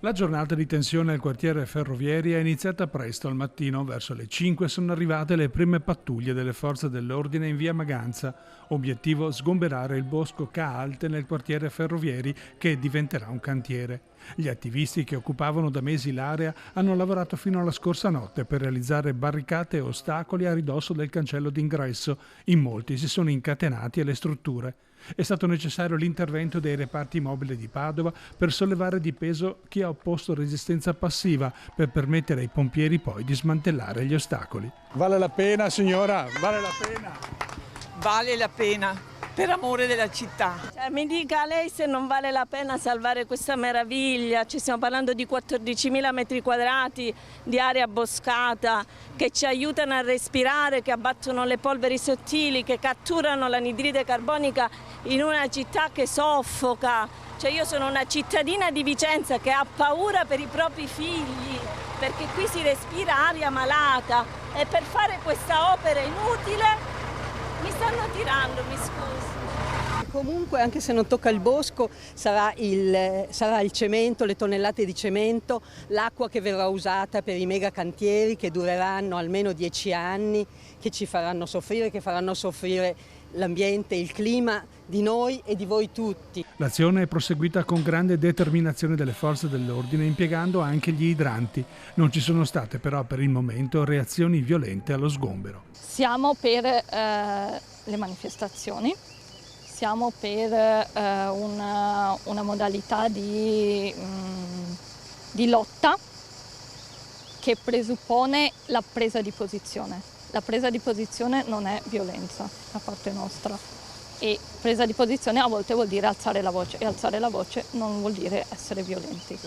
La giornata di tensione al quartiere Ferrovieri è iniziata presto al mattino. Verso le 5 sono arrivate le prime pattuglie delle forze dell'ordine in via Maganza. Obiettivo: sgomberare il bosco Ca-Alte nel quartiere Ferrovieri, che diventerà un cantiere. Gli attivisti che occupavano da mesi l'area hanno lavorato fino alla scorsa notte per realizzare barricate e ostacoli a ridosso del cancello d'ingresso. In molti si sono incatenati alle strutture. È stato necessario l'intervento dei reparti mobili di Padova per sollevare di peso chi ha opposto resistenza passiva, per permettere ai pompieri poi di smantellare gli ostacoli. Vale la pena, signora? Vale la pena? Vale la pena, per amore della città. Mi dica lei se non vale la pena salvare questa meraviglia. Ci stiamo parlando di 14.000 metri quadrati di area boscata che ci aiutano a respirare, che abbattono le polveri sottili, che catturano l'anidride carbonica in una città che soffoca. Cioè, io sono una cittadina di Vicenza che ha paura per i propri figli, perché qui si respira aria malata, e per fare questa opera inutile mi stanno tirando, mi scusi. Comunque, anche se non tocca il bosco, sarà il cemento, le tonnellate di cemento, l'acqua che verrà usata per i mega cantieri che dureranno almeno 10 anni, che ci faranno soffrire, che faranno soffrire l'ambiente, il clima di noi e di voi tutti. L'azione è proseguita con grande determinazione delle forze dell'ordine, impiegando anche gli idranti. Non ci sono state però per il momento reazioni violente allo sgombero. Siamo per le manifestazioni, siamo per una modalità di lotta che presuppone la presa di posizione. La presa di posizione non è violenza da parte nostra, e presa di posizione a volte vuol dire alzare la voce, e alzare la voce non vuol dire essere violenti.